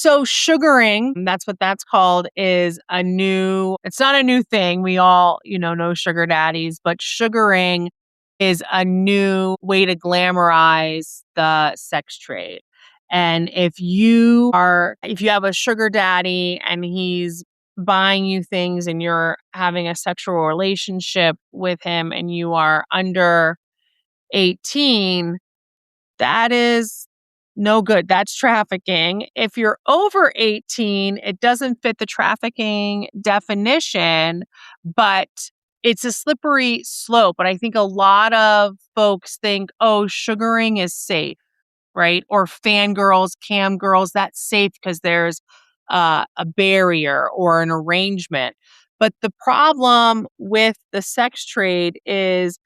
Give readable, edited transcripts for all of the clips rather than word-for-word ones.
So sugaring, that's what that's called, it's not a new thing. We all, know sugar daddies, but sugaring is a new way to glamorize the sex trade. And if you have a sugar daddy and he's buying you things and you're having a sexual relationship with him and you are under 18, that is no good. That's trafficking. If you're over 18, it doesn't fit the trafficking definition, but it's a slippery slope. But I think a lot of folks think, oh, sugaring is safe, right? Or fangirls, cam girls, that's safe because there's a barrier or an arrangement. But the problem with the sex trade is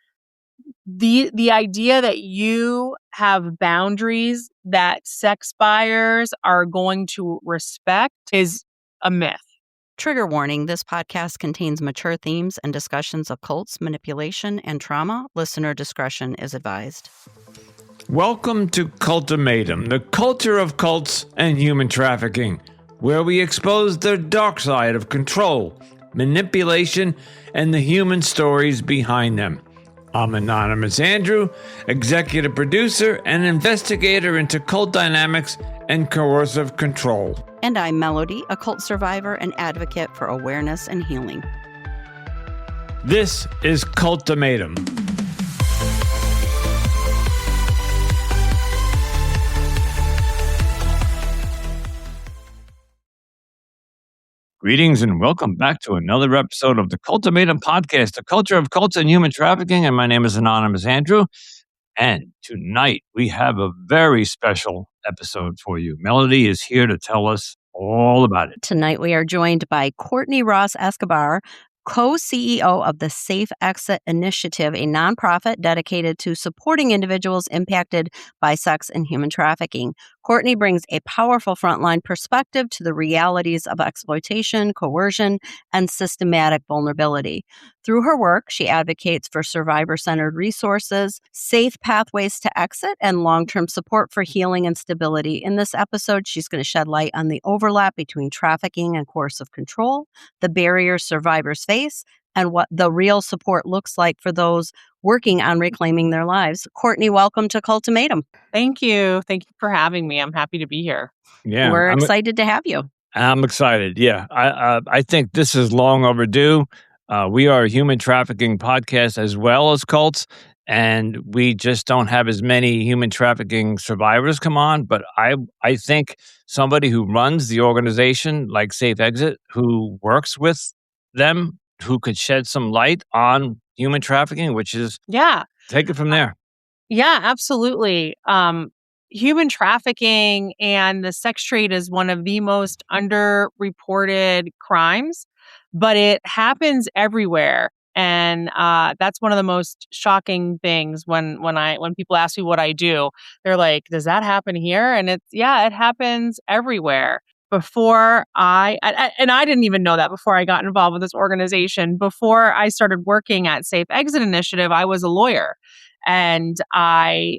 the idea that you have boundaries that sex buyers are going to respect is a myth. Trigger warning, this podcast contains mature themes and discussions of cults, manipulation, and trauma. Listener discretion is advised. Welcome to Cultimatum, the culture of cults and human trafficking, where we expose the dark side of control, manipulation, and the human stories behind them. I'm Anonymous Andrew, executive producer and investigator into cult dynamics and coercive control. And I'm Melody, a cult survivor and advocate for awareness and healing. This is Cultimatum. Greetings and welcome back to another episode of the Cultimatum podcast, the culture of cults and human trafficking. And my name is Anonymous Andrew. And tonight we have a very special episode for you. Melody is here to tell us all about it. Tonight we are joined by Courtney Ross Escobar, co-CEO of the Safe Exit Initiative, a nonprofit dedicated to supporting individuals impacted by sex and human trafficking. Courtney brings a powerful frontline perspective to the realities of exploitation, coercion, and systematic vulnerability. Through her work, she advocates for survivor-centered resources, safe pathways to exit, and long-term support for healing and stability. In this episode, she's going to shed light on the overlap between trafficking and coercive control, the barriers survivors face, and what the real support looks like for those working on reclaiming their lives. Courtney, welcome to Cultimatum. Thank you. Thank you for having me. I'm happy to be here. Yeah, We're excited to have you. I'm excited. Yeah, I think this is long overdue. We are a human trafficking podcast as well as cults, and we just don't have as many human trafficking survivors come on. But I think somebody who runs the organization like Safe Exit, who works with them, who could shed some light on human trafficking, which is, take it from there. Yeah, absolutely. Human trafficking and the sex trade is one of the most underreported crimes, but it happens everywhere. And that's one of the most shocking things when people ask me what I do. They're like, does that happen here? And it happens everywhere. I didn't even know that before I got involved with this organization. Before I started working at Safe Exit Initiative, I was a lawyer, and I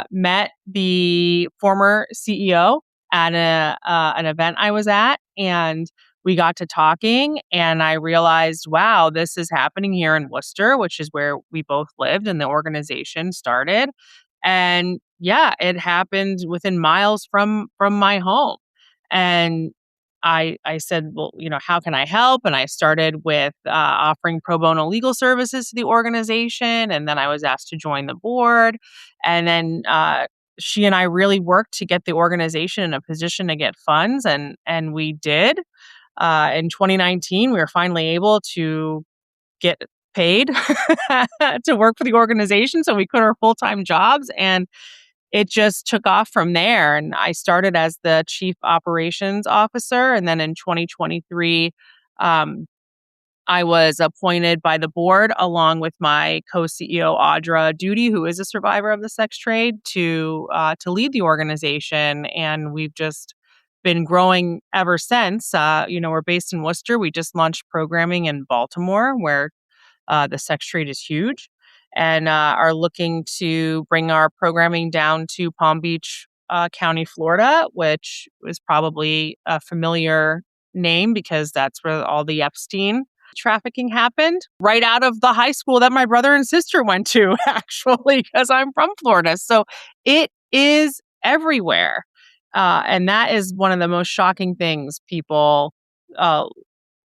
met the former CEO at an event I was at, and we got to talking, and I realized, wow, this is happening here in Worcester, which is where we both lived and the organization started. And yeah, it happened within miles from my home. And I said, well, how can I help? And I started with offering pro bono legal services to the organization. And then I was asked to join the board. And then she and I really worked to get the organization in a position to get funds. And we did. In 2019, we were finally able to get paid to work for the organization. So we quit our full-time jobs, and it just took off from there. And I started as the chief operations officer. And then in 2023, I was appointed by the board along with my co-CEO, Audra Duty, who is a survivor of the sex trade, to lead the organization. And we've just been growing ever since. We're based in Worcester. We just launched programming in Baltimore, where the sex trade is huge, and are looking to bring our programming down to Palm Beach County, Florida, which was probably a familiar name because that's where all the Epstein trafficking happened. Right out of the high school that my brother and sister went to, actually, because I'm from Florida. So it is everywhere. And that is one of the most shocking things people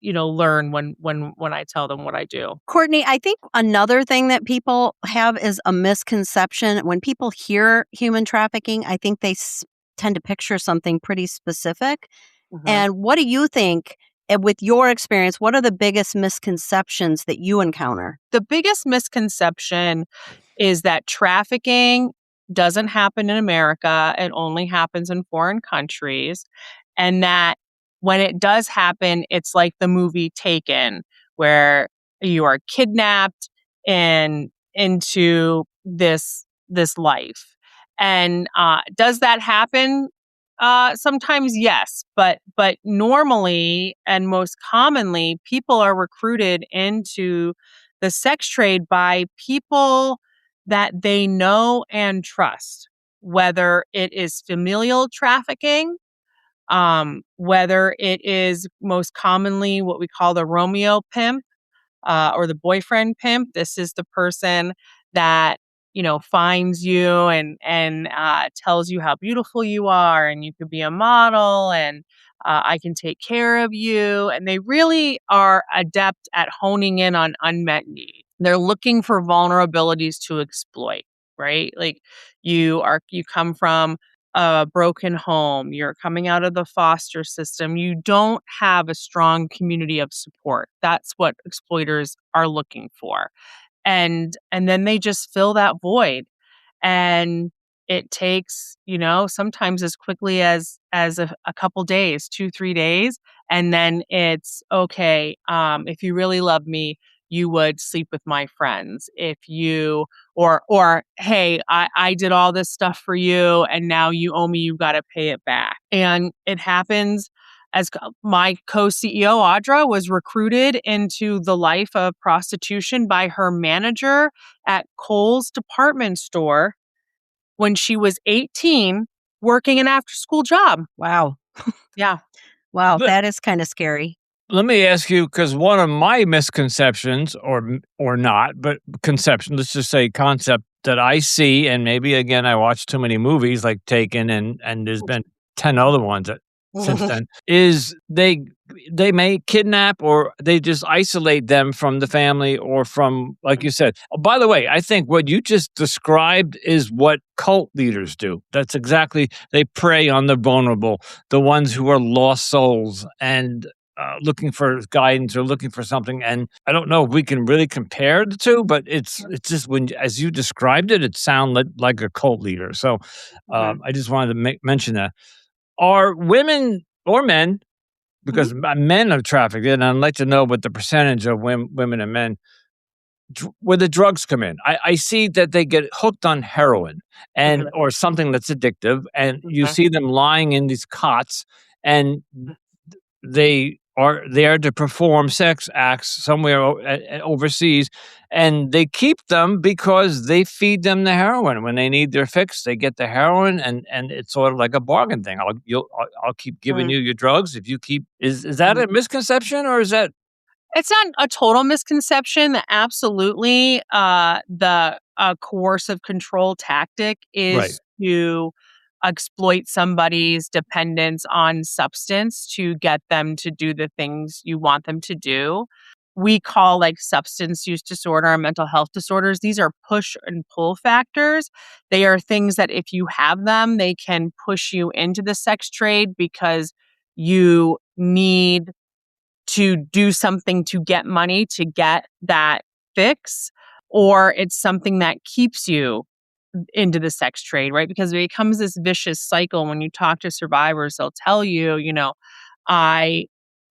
learn when I tell them what I do. Courtney, I think another thing that people have is a misconception. When people hear human trafficking, I think they tend to picture something pretty specific. Mhm. And what do you think, with your experience, what are the biggest misconceptions that you encounter? The biggest misconception is that trafficking doesn't happen in America. It only happens in foreign countries. And that when it does happen, it's like the movie Taken, where you are kidnapped and into this life. And does that happen? Sometimes yes, but normally and most commonly, people are recruited into the sex trade by people that they know and trust, whether it is familial trafficking, whether it is most commonly what we call the Romeo pimp, or the boyfriend pimp. This is the person that finds you and tells you how beautiful you are, and you could be a model, and I can take care of you. And they really are adept at honing in on unmet needs. They're looking for vulnerabilities to exploit, right? Like you come from a broken home, you're coming out of the foster system, you don't have a strong community of support. That's what exploiters are looking for. And then they just fill that void. And it takes, sometimes as quickly as a couple days, 2, 3 days. And then it's okay. If you really love me, you would sleep with my friends. If you or hey, I did all this stuff for you and now you owe me, you got to pay it back. And it happens as my co-CEO Audra was recruited into the life of prostitution by her manager at Kohl's department store when she was 18, working an after-school job. Wow. Yeah. Wow, Let, that is kind of scary. let me ask you, because one of my misconceptions, or not, but conception, let's just say concept that I see, and maybe again I watch too many movies like Taken, and there's been 10 other ones since then, is they may kidnap or they just isolate them from the family or from, like you said. Oh, by the way, I think what you just described is what cult leaders do. That's exactly, they prey on the vulnerable, the ones who are lost souls and looking for guidance or looking for something. And I don't know if we can really compare the two, but it's just when, as you described it, it sounded like a cult leader. So Mhm. I just wanted to mention that. Are women or men, Mhm. because men are trafficked, and I'd like to know what the percentage of women and men where the drugs come in. I see that they get hooked on heroin and Mhm. or something that's addictive, and you Mhm. see them lying in these cots, and they are there to perform sex acts somewhere overseas, and they keep them because they feed them the heroin. When they need their fix, they get the heroin, and it's sort of like a bargain thing. I'll keep giving Mhm. you your drugs if you keep. Is that Mhm. a misconception, or is that It's not a total misconception. Absolutely, the coercive control tactic right? is to exploit somebody's dependence on substance to get them to do the things you want them to do. We call like substance use disorder and mental health disorders. These are push and pull factors. They are things that if you have them, they can push you into the sex trade because you need to do something to get money to get that fix, or it's something that keeps you into the sex trade, right? Because it becomes this vicious cycle. When you talk to survivors, they'll tell you, I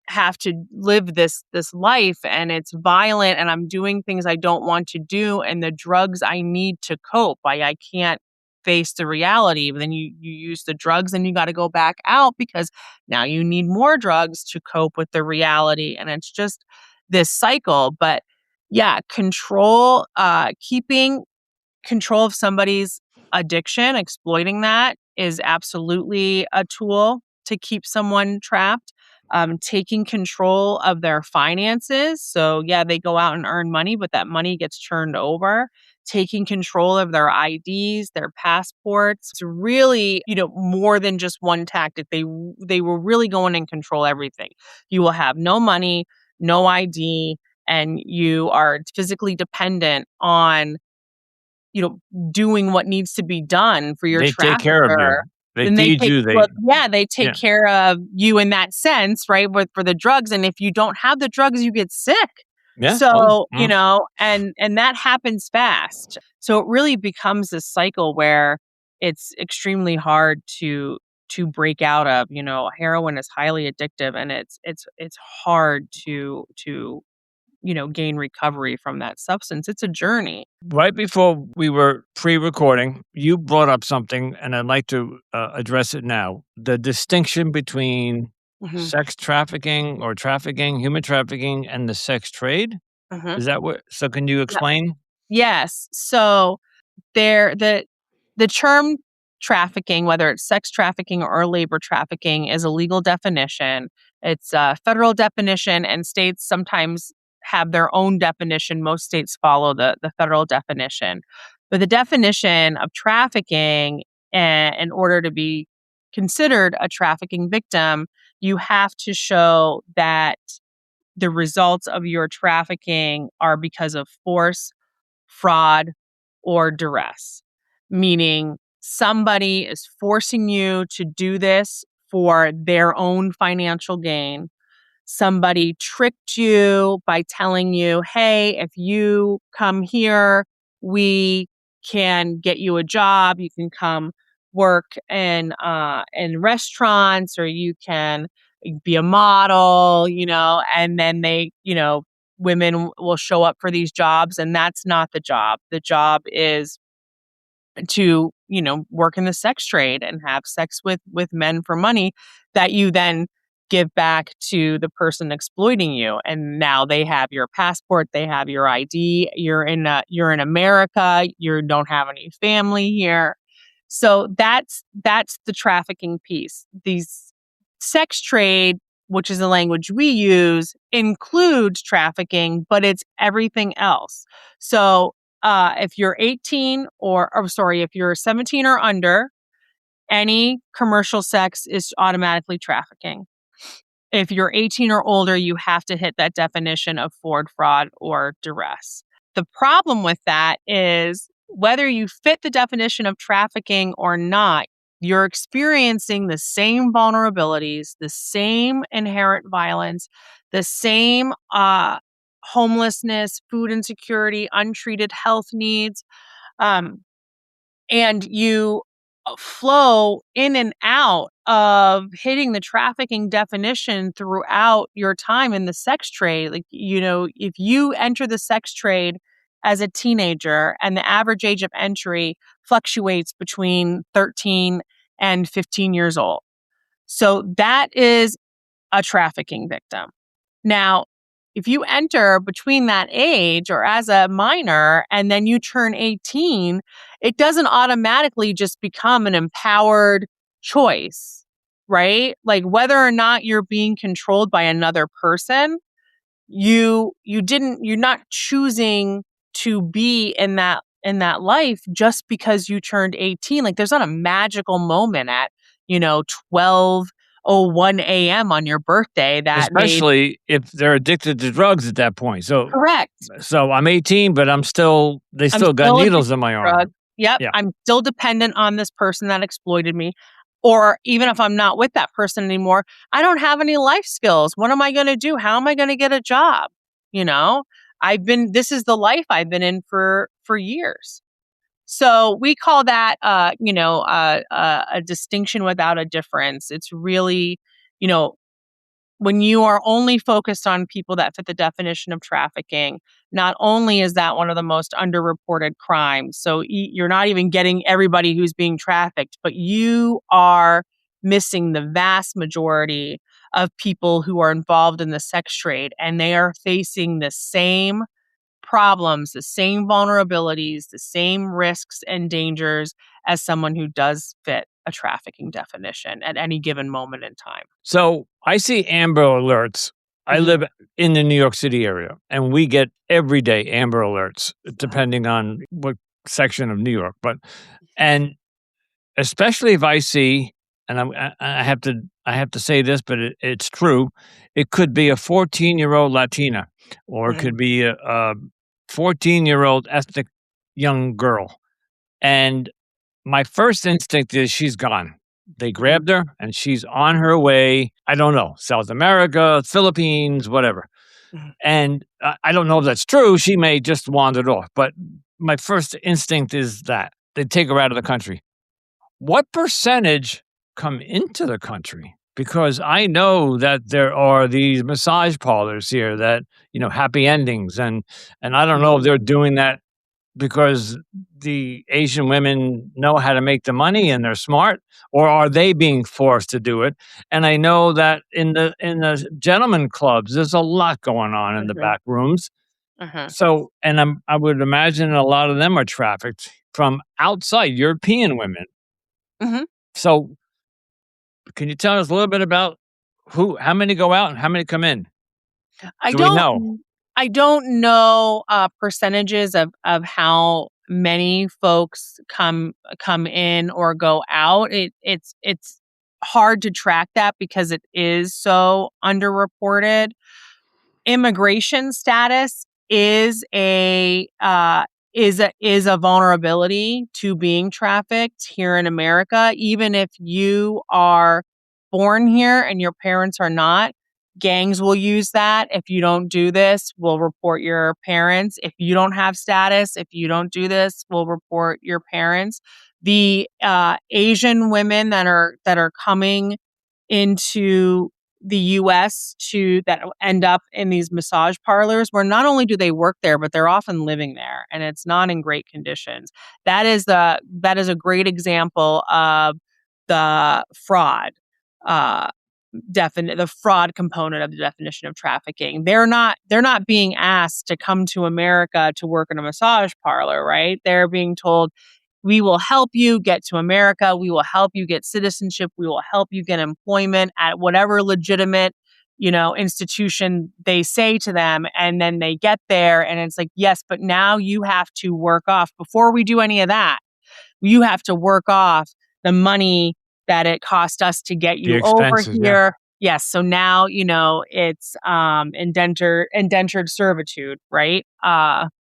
have to live this life and it's violent and I'm doing things I don't want to do and the drugs I need to cope. I can't face the reality. But then you use the drugs and you got to go back out because now you need more drugs to cope with the reality. And it's just this cycle. But yeah, keeping control of somebody's addiction, exploiting that is absolutely a tool to keep someone trapped. Taking control of their finances. So, yeah, they go out and earn money, but that money gets turned over. Taking control of their IDs, their passports. It's really, more than just one tactic. They will really go in and control everything. You will have no money, no ID, and you are physically dependent on doing what needs to be done for your They take care of trafficker. you. They Then they feed take you. well, yeah, they take Yeah. care of you in that sense, right? But for the drugs, and if you don't have the drugs, you get sick. Yeah. Oh, So, and that happens fast. So it really becomes this cycle where it's extremely hard to break out of. Heroin is highly addictive, and it's hard to gain recovery from that substance. It's a journey. right before we were pre-recording, you brought up something, and I'd like to address it now. The distinction between Mhm. sex trafficking or trafficking, human trafficking, and the sex trade. Mhm. Is that what? So, can you Yep. explain? Yes. So there the term trafficking, whether it's sex trafficking or labor trafficking, is a legal definition. It's a federal definition, and states sometimes have their own definition. Most states follow the federal definition. But the definition of trafficking, in order to be considered a trafficking victim, you have to show that the results of your trafficking are because of force, fraud, or duress, meaning somebody is forcing you to do this for their own financial gain. Somebody tricked you by telling you, hey, if you come here, we can get you a job. You can come work in restaurants, or you can be a model, and then women will show up for these jobs, and that's not the job. The job is to work in the sex trade and have sex with men for money that you then give back to the person exploiting you. And now they have your passport, they have your ID, you're in America, you don't have any family here. So that's the trafficking piece. These sex trade, which is the language we use, includes trafficking, but it's everything else. So if you're 18 if you're 17 or under, any commercial sex is automatically trafficking. If you're 18 or older, you have to hit that definition of fraud, or duress. The problem with that is whether you fit the definition of trafficking or not, you're experiencing the same vulnerabilities, the same inherent violence, the same homelessness, food insecurity, untreated health needs. Um, and you flow in and out of hitting the trafficking definition throughout your time in the sex trade. Like, if you enter the sex trade as a teenager, and the average age of entry fluctuates between 13 and 15 years old. So that is a trafficking victim. Now, if you enter between that age or as a minor and then you turn 18, it doesn't automatically just become an empowered choice, right? Like, whether or not you're being controlled by another person, you're not choosing to be in that life just because you turned 18. Like, there's not a magical moment at 12:01 a.m. on your birthday that made. Especially if they're addicted to drugs at that point. So, Correct. I'm 18, but they I'm still got still addicted needles in my to arm. drugs. Yep, Yeah. I'm still dependent on this person that exploited me. Or even if I'm not with that person anymore, I don't have any life skills. What am I gonna do? How am I gonna get a job? You know? This is the life I've been in for years. So we call that, a distinction without a difference. It's really, you know, when you are only focused on people that fit the definition of trafficking, not only is that one of the most underreported crimes, so you're not even getting everybody who's being trafficked, but you are missing the vast majority of people who are involved in the sex trade, and they are facing the same problems, the same vulnerabilities, the same risks and dangers as someone who does fit a trafficking definition at any given moment in time. So I see Amber Alerts. I Mhm. live in the New York City area, and we get every day Amber Alerts, depending on what section of New York. And especially if I see, and I have to say this, but it's true. It could be a 14-year-old Latina, or it Mhm. could be a 14-year-old ethnic young girl, and my first instinct is she's gone. They Mhm. grabbed her and she's on her way. I don't know, South America, Philippines, whatever. Mhm. And I don't know if that's true. She may just wandered off, but my first instinct is that they take her out of the country. What percentage come into the country? Because I know that there are these massage parlors here that, happy endings. And I don't know if they're doing that because the Asian women know how to make the money and they're smart, or are they being forced to do it? And I know that in the gentlemen clubs, there's a lot going on in the Mhm. back rooms. Mhm. So, and I would imagine a lot of them are trafficked from outside European women. Mhm. So, can you tell us a little bit about how many go out and how many come in? I Do we don't know? I don't know percentages of how many folks come in or go out. It's hard to track that because it is so underreported. Immigration status is a vulnerability to being trafficked here in America. Even if you are born here and your parents are not, gangs will use that. If you don't do this, we'll report your parents. If you don't have status, if you don't do this, we'll report your parents. The Asian women that are coming into the US to that end up in these massage parlors where not only do they work there, but they're often living there and it's not in great conditions. That is a great example of the fraud uh the fraud component of the definition of trafficking. They're not being asked to come to America to work in a massage parlor, right? They're being told, we will help you get to America. We will help you get citizenship. We will help you get employment at whatever legitimate, institution they say to them. And then they get there and it's like, yes, but now you have to work off before we do any of that. You have to work off the money that it cost us to get The you over expenses, yeah. here. Yes, so now, it's indentured servitude, right?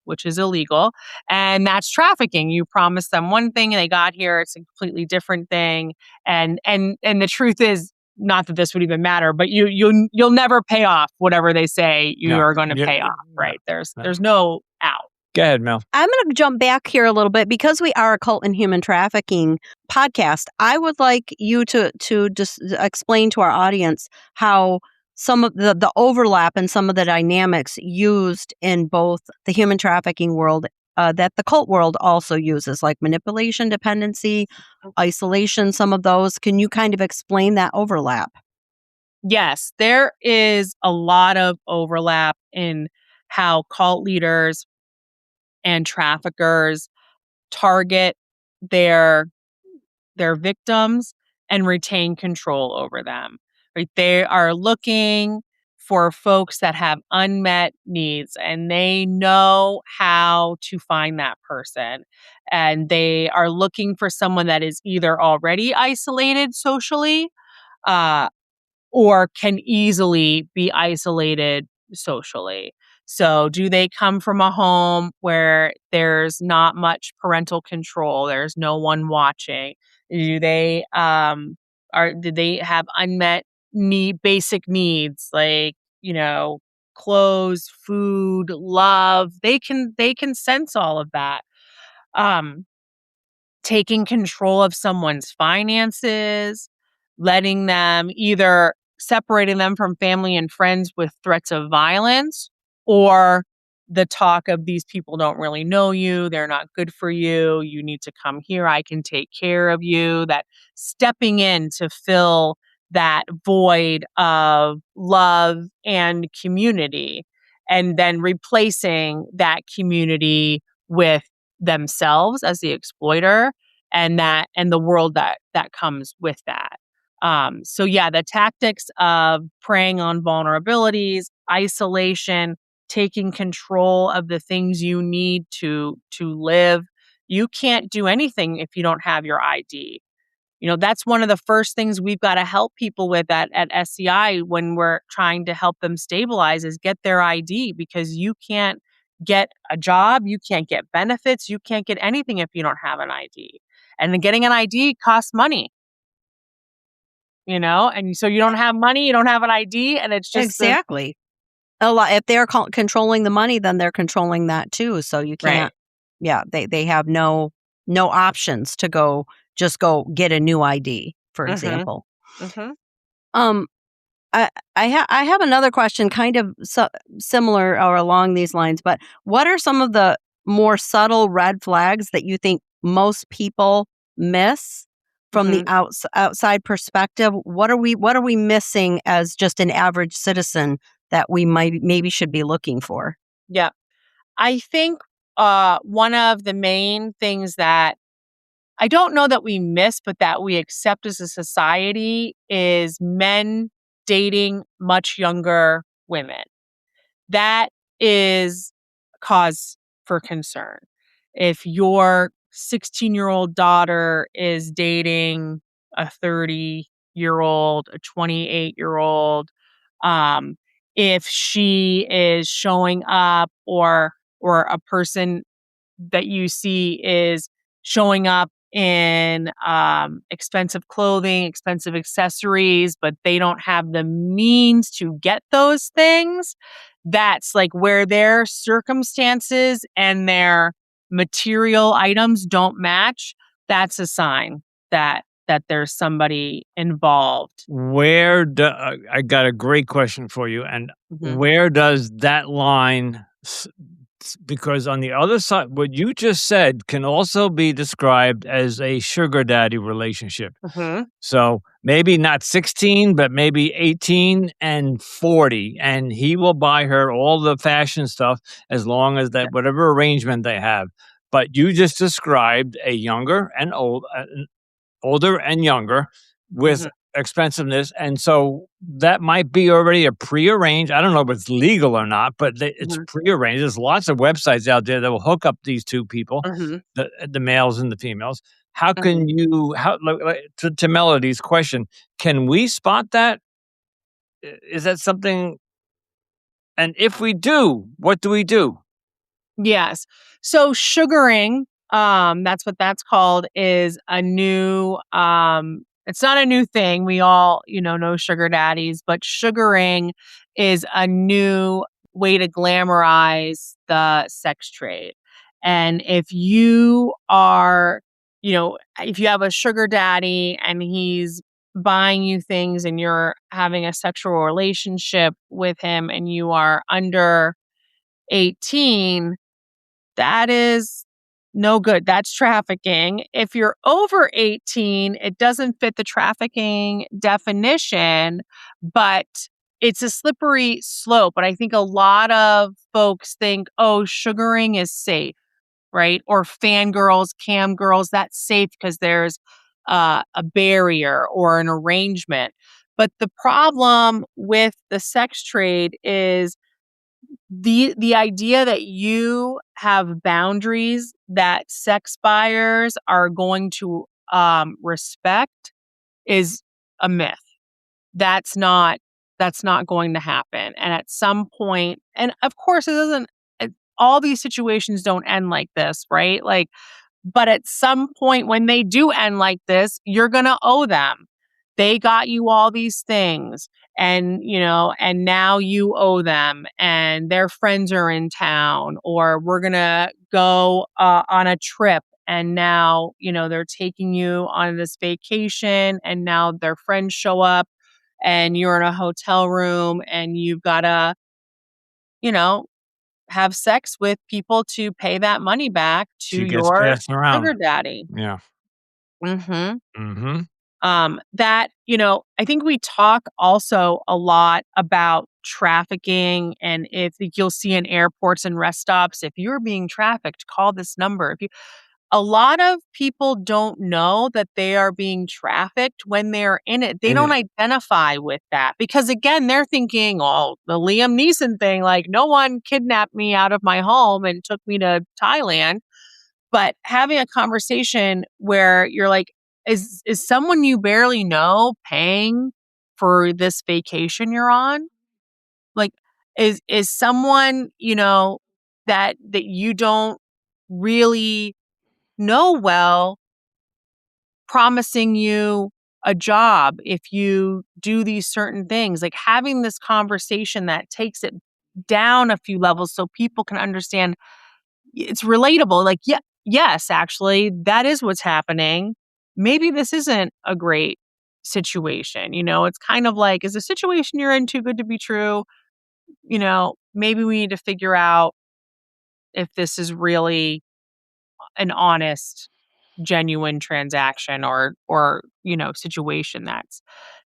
Which is illegal, and that's trafficking. You promised them one thing and they got here, it's a completely different thing. And the truth is, not that this would even matter, but you'll never pay off whatever they say you No. are going to Yeah, pay off, no, right? There's no. there's no out. Go ahead, Mel. I'm going to jump back here a little bit because we are a cult and human trafficking podcast. I would like you to just explain to our audience how some of the overlap and some of the dynamics used in both the human trafficking world that the cult world also uses, like manipulation, dependency, isolation, some of those. Can you kind of explain that overlap? Yes, there is a lot of overlap in how cult leaders and traffickers target their their victims and retain control over them. Right? They are looking for folks that have unmet needs and they know how to find that person. And they are looking for someone that is either already isolated socially, uh, or can easily be isolated socially. So, do they come from a home where there's not much parental control? There's no one watching. Do they do they have unmet basic needs like, clothes, food, love? They can sense all of that. Um Taking control of someone's finances, letting them either separating them from family and friends with threats of violence, or the talk of these people don't really know you, they're not good for you, you need to come here, I can take care of you. That stepping in to fill that void of love and community, and then replacing that community with themselves as the exploiter. and the world that comes with that. So yeah, the tactics of preying on vulnerabilities, isolation, taking control of the things you need to live. You can't do anything if you don't have your ID. That's one of the first things we've got to help people with at SCI when we're trying to help them stabilize is get their ID, because you can't get a job, you can't get benefits, you can't get anything if you don't have an ID. And then getting an ID costs money, and so you don't have money, you don't have an ID, and it's just the Exactly. A lot if they're controlling the money, then they're controlling that too, so you right. can't. Yeah, they have no options to just go get a new ID, for Mhm. example. Mhm. Um, I have another question kind of similar or along these lines, but what are some of the more subtle red flags that you think most people miss from the Mhm. outside perspective? What are we missing as just an average citizen that we might maybe should be looking for? Yeah. I think one of the main things that I don't know that we miss, but that we accept as a society is men dating much younger women. That is cause for concern. If your 16-year-old daughter is dating a 30-year-old, a 28-year-old, um, if she is showing up or a person that you see is showing up in expensive clothing, expensive accessories, but they don't have the means to get those things. That's like where their circumstances and their material items don't match. That's a sign that there's somebody involved. I got a great question for you. And Mhm. where does that line, because on the other side, what you just said can also be described as a sugar daddy relationship. Mhm. So maybe not 16, but maybe 18 and 40. And he will buy her all the fashion stuff as long as Yeah. that, whatever arrangement they have. But you just described a younger and older and younger with Mhm. expensiveness. And so that might be already a prearranged. I don't know if it's legal or not, but it's Mhm. prearranged. There's lots of websites out there that will hook up these two people, Mhm. the males and the females. How Mhm. can you, how, to Melody's question, can we spot that? Is that something? And if we do, what do we do? Yes. So sugaring, that's what that's called, is a new it's not a new thing. We all, know sugar daddies, but sugaring is a new way to glamorize the sex trade. And if you have a sugar daddy and he's buying you things and you're having a sexual relationship with him and you are under 18, that is no good. That's trafficking. If you're over 18, it doesn't fit the trafficking definition, but it's a slippery slope. But I think a lot of folks think, oh, sugaring is safe, right? Or fangirls, cam girls, that's safe because there's a barrier or an arrangement. But the problem with the sex trade is the idea that you have boundaries that sex buyers are going to respect is a myth. That's not that's not going to happen. And at some point, and of course, all these situations don't end like this, right? Like, but at some point when they do end like this, you're going to owe them. They got you all these things and now you owe them and their friends are in town, or we're going to go on a trip and now, they're taking you on this vacation and now their friends show up and you're in a hotel room and you've got to, you know, have sex with people to pay that money back to She gets your passed around. sugar daddy. Yeah. Mhm. Hmm. I think we talk also a lot about trafficking, and if you'll see in airports and rest stops, if you're being trafficked, call this number. a lot of people don't know that they are being trafficked when they're in it. They In don't it. identify with that because, again, they're thinking, oh, the Liam Neeson thing, like, no one kidnapped me out of my home and took me to Thailand. But having a conversation where you're like, is someone you barely know paying for this vacation you're on? Like, is someone, that you don't really know well promising you a job if you do these certain things? Like, having this conversation that takes it down a few levels so people can understand it's relatable. Like, yeah, yes, actually, that is what's happening. Maybe this isn't a great situation. It's kind of like, is the situation you're in too good to be true? Maybe we need to figure out if this is really an honest, genuine transaction or situation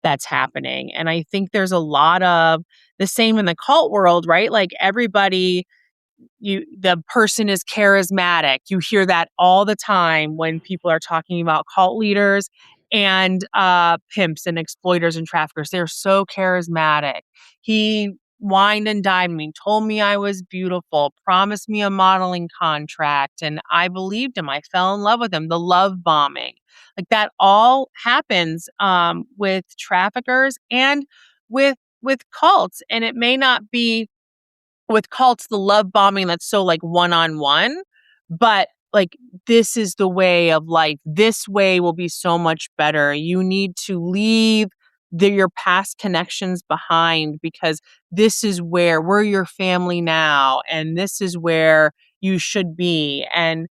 that's happening. And I think there's a lot of the same in the cult world, right? Like, everybody, the person is charismatic. You hear that all the time when people are talking about cult leaders and pimps and exploiters and traffickers. They're so charismatic. He wined and dined me, told me I was beautiful, promised me a modeling contract, and I believed him. I fell in love with him. The love bombing, like, that all happens with traffickers and with cults. And it may not be with cults, the love bombing that's so, like, one-on-one, but, like, this is the way of life. This way will be so much better. You need to leave your past connections behind because this is where we're your family now, and this is where you should be. And,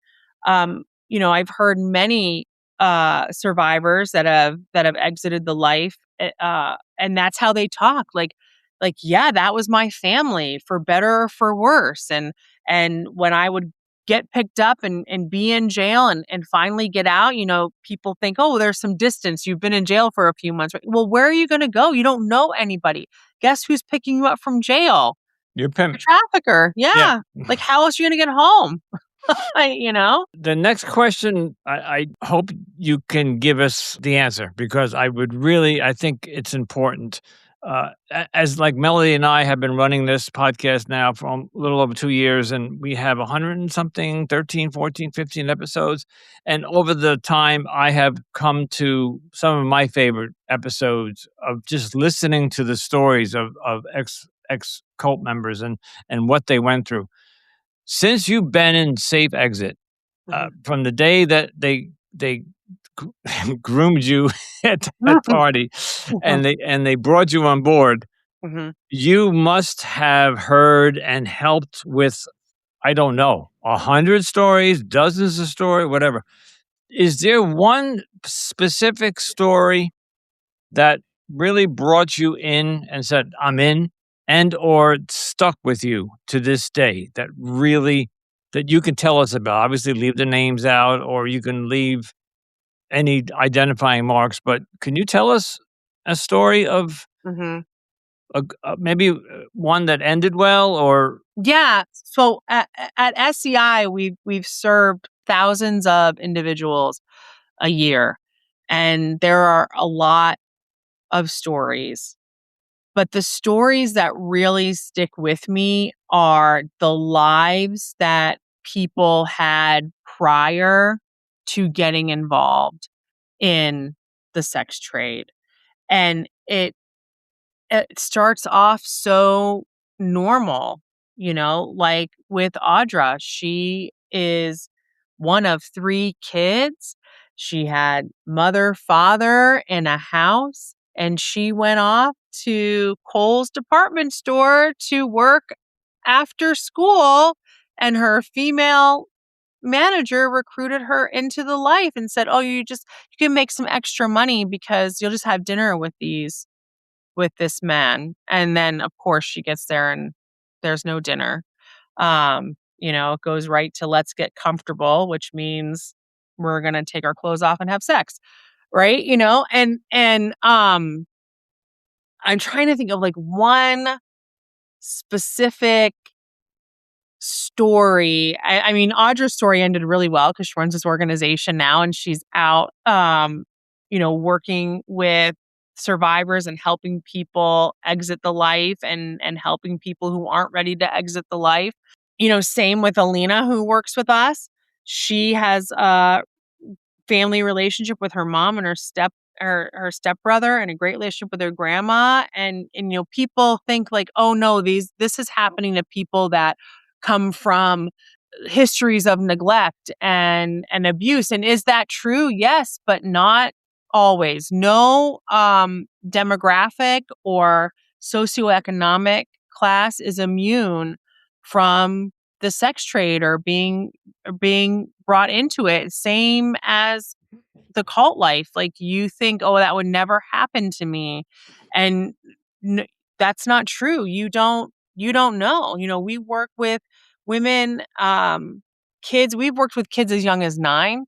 I've heard many, survivors that have exited the life, and that's how they talk. Like, yeah, that was my family for better or for worse. And when I would get picked up and be in jail and finally get out, people think, oh, there's some distance. You've been in jail for a few months. Right? Well, where are you going to go? You don't know anybody. Guess who's picking you up from jail? Your The pimp. trafficker. Yeah. Yeah. Like, how else are you going to get home? you know? The next question, I hope you can give us the answer because I think it's important. As like Melody and I have been running this podcast now for a little over 2 years, and we have 100 and something, 13, 14, 15 episodes. And over the time, I have come to some of my favorite episodes of just listening to the stories of ex cult members and what they went through. Since you've been in Safe Exit, Mhm. from the day that they groomed you at that party and they brought you on board, Mhm. you must have heard and helped with, I don't know, 100 stories, dozens of stories, whatever. Is there one specific story that really brought you in and said, "I'm in," and or stuck with you to this day that you can tell us about? Obviously, leave the names out, or you can leave any identifying marks, but can you tell us a story of Mhm. maybe one that ended well, or Yeah. So at SEI, we've served thousands of individuals a year, and there are a lot of stories. But the stories that really stick with me are the lives that people had prior to getting involved in the sex trade. And it starts off so normal, like with Audra. She is one of three kids. She had mother, father, and a house, and she went off to Kohl's department store to work after school. And her female manager recruited her into the life and said, "Oh, you can make some extra money because you'll just have dinner with this man." And then, of course, she gets there and there's no dinner. It goes right to let's get comfortable, which means we're gonna take our clothes off and have sex, right? And I'm trying to think of like one specific story. I mean, Audra's story ended really well because she runs this organization now, and she's out, working with survivors and helping people exit the life, and helping people who aren't ready to exit the life. Same with Alina, who works with us. She has a family relationship with her mom and her stepbrother, and a great relationship with her grandma. And people think like, oh no, this is happening to people that come from histories of neglect and abuse. And is that true? Yes, but not always. No demographic or socioeconomic class is immune from the sex trade or being brought into it. Same as the cult life. Like, you think, oh, that would never happen to me. And n- that's not true. You don't know. We work with women, kids. We've worked with kids as young as 9,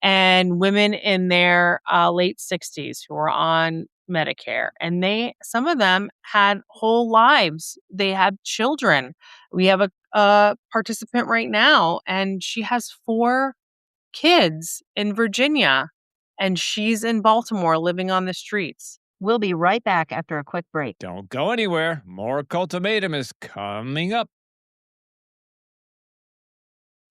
and women in their late 60s who are on Medicare. And some of them had whole lives. They had children. We have a participant right now, and she has 4 kids in Virginia, and she's in Baltimore living on the streets. We'll be right back after a quick break. Don't go anywhere. More Cultimatum is coming up.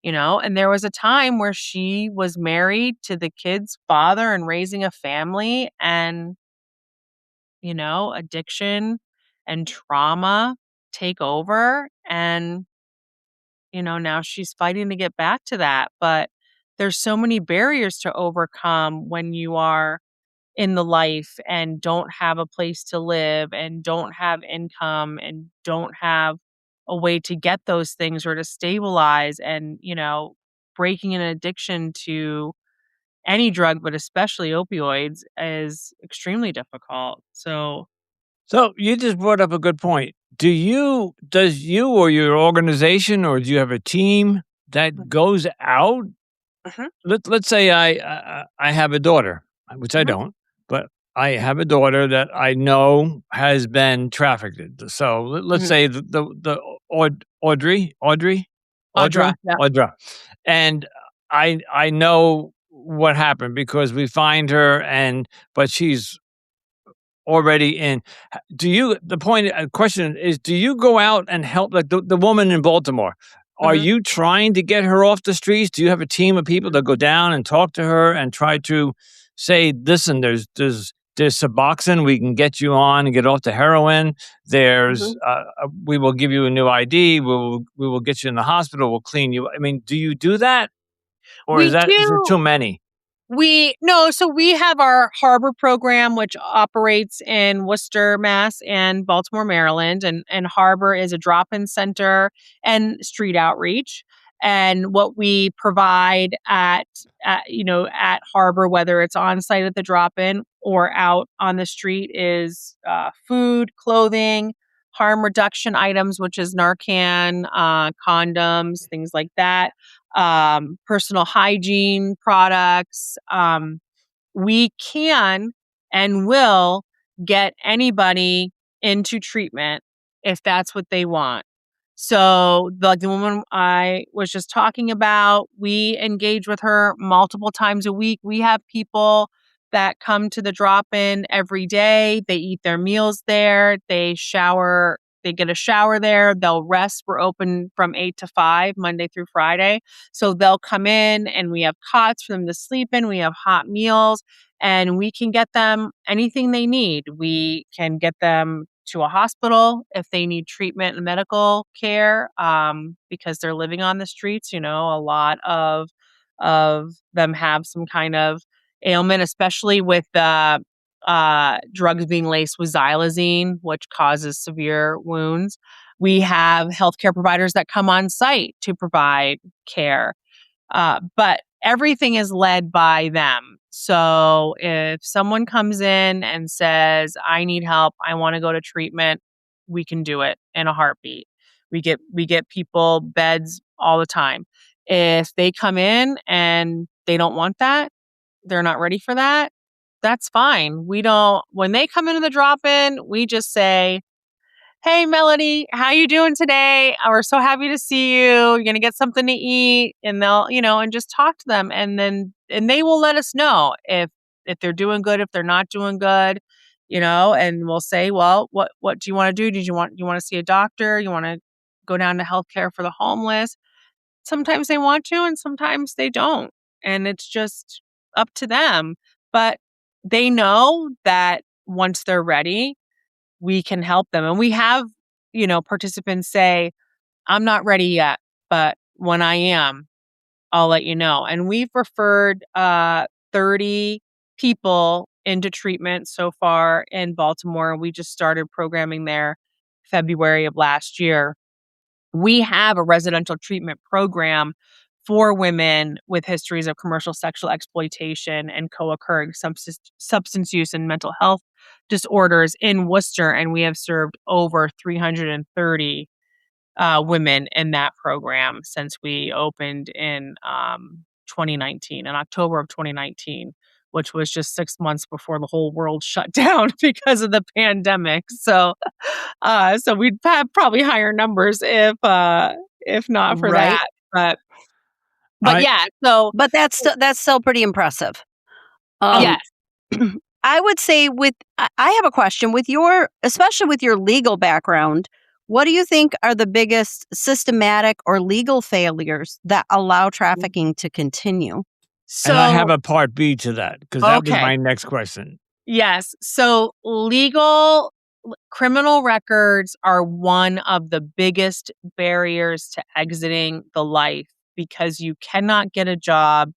And there was a time where she was married to the kid's father and raising a family, and addiction and trauma take over, and now she's fighting to get back to that. But there's so many barriers to overcome when you are in the life and don't have a place to live and don't have income and don't have a way to get those things or to stabilize. And breaking an addiction to any drug, but especially opioids, is extremely difficult. So you just brought up a good point. Does you or your organization, or do you have a team that goes out? Mhm, Let's say I have a daughter, which I mhm, don't, but I have a daughter that I know has been trafficked. So let's mhm. say the Audrey, Audra, yeah. Audra, and I know what happened because we find her, but she's already in. Do you the point question is, do you go out and help, like the woman in Baltimore? Are Mhm. you trying to get her off the streets? Do you have a team of people that go down and talk to her and try to say, listen, there's Suboxone, we can get you on and get off the heroin. There's Mhm. we will give you a new ID. We will get you in the hospital. We'll clean you. I mean, do you do that, or We is there do. too many? So we have our Harbor program, which operates in Worcester, Mass, and Baltimore, Maryland. And Harbor is a drop-in center and street outreach. And what we provide at Harbor, whether it's on site at the drop-in or out on the street, is food, clothing, harm reduction items, which is Narcan, condoms, things like that, personal hygiene products. We can and will get anybody into treatment if that's what they want. So, the woman I was just talking about, we engage with her multiple times a week. We have people that come to the drop in every day. They eat their meals there. They shower. They get a shower there. They'll rest. We're open from 8 to 5, Monday through Friday. So they'll come in, and we have cots for them to sleep in. We have hot meals, and we can get them anything they need. We can get them to a hospital if they need treatment and medical care, because they're living on the streets. A lot of them have some kind of ailment, especially with the drugs being laced with xylazine, which causes severe wounds. We have healthcare providers that come on site to provide care, but everything is led by them. So if someone comes in and says, I need help, I want to go to treatment, we can do it in a heartbeat. We get people beds all the time. If they come in and they don't want that, they're not ready for that, that's fine. We don't When they come into the drop in, we just say, hey, Melody, how you doing today? We're so happy to see you. You're going to get something to eat. And they'll, and just talk to them. And they will let us know if they're doing good, if they're not doing good, and we'll say, well, what do you want to do? You want to see a doctor? You want to go down to healthcare for the homeless? Sometimes they want to, and sometimes they don't. And it's just up to them. But they know that once they're ready, we can help them. And we have, participants say, I'm not ready yet, but when I am, I'll let you know. And we've referred 30 people into treatment so far in Baltimore. We just started programming there February of last year. We have a residential treatment program for women with histories of commercial sexual exploitation and co-occurring substance use and mental health disorders in Worcester, and we have served over 330 women in that program since we opened in 2019, in October of 2019, which was just 6 months before the whole world shut down because of the pandemic. So we'd have probably higher numbers if not for Right. that. But I yeah, so But that's still pretty impressive. Um, yes. I would say I have a question with especially with your legal background. What do you think are the biggest systematic or legal failures that allow trafficking to continue? and I have So a part B to that because that was okay. my next question. Yes. So criminal records are one of the biggest barriers to exiting the life because you cannot get a job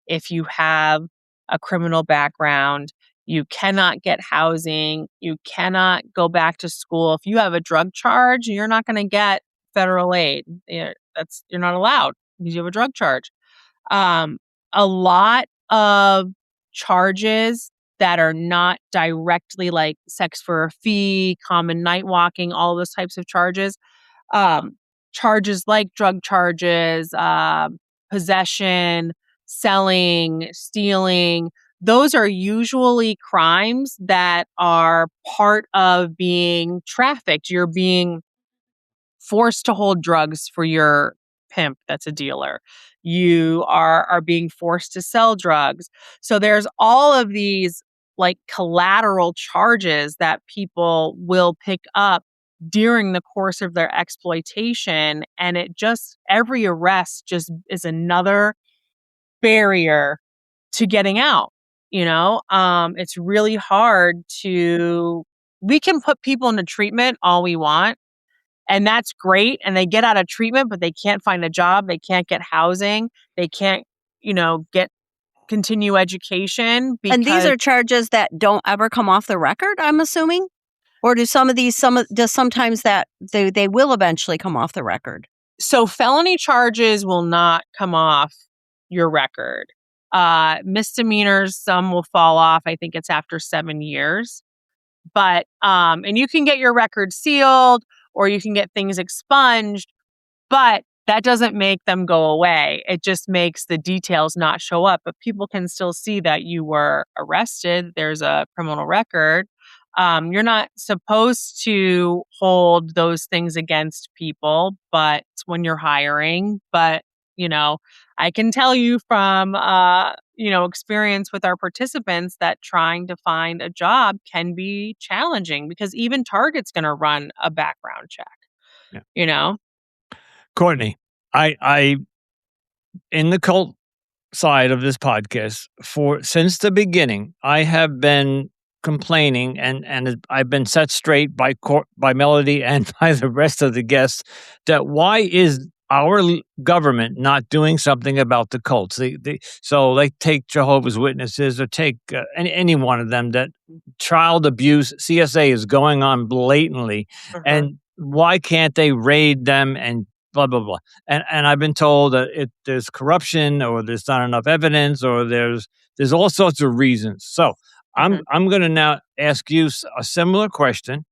if you have a criminal background. You cannot get housing. You cannot go back to school. If you have a drug charge, you're not going to get federal aid. You're not allowed because you have a drug charge. Um, a lot of charges that are not directly like sex for a fee, common night walking, all those types of charges. Um, Charges like drug charges, possession, selling, stealing, those are usually crimes that are part of being trafficked. You're being forced to hold drugs for your pimp that's a dealer. You are being forced to sell drugs. So there's all of these like collateral charges that people will pick up during the course of their exploitation, and every arrest just is another barrier to getting out. It's really hard to we can put people into treatment all we want, and that's great. And they get out of treatment, but they can't find a job. They can't get housing. They can't, continue education And these because are charges that don't ever come off the record, I'm assuming? Or do does sometimes that they will eventually come off the record? so felony charges will not come off your record. Misdemeanors, some will fall off. I think it's after 7 years. But and you can get your record sealed or you can get things expunged. But that doesn't make them go away. It just makes the details not show up. But people can still see that you were arrested. There's a criminal record. You're not supposed to hold those things against people, but when you're hiring. But, I can tell you from, experience with our participants that trying to find a job can be challenging because even Target's going to run a background check, Yeah. you know? Courtney, I in the cult side of this podcast since the beginning, I have been complaining and I've been set straight by Melody and by the rest of the guests that why is our government not doing something about the cults? So like take Jehovah's Witnesses or take any one of them that child abuse CSA is going on blatantly, and why can't they raid them and blah blah blah? And I've been told that there's corruption or there's not enough evidence or there's all sorts of reasons. So I'm going to now ask you a similar question.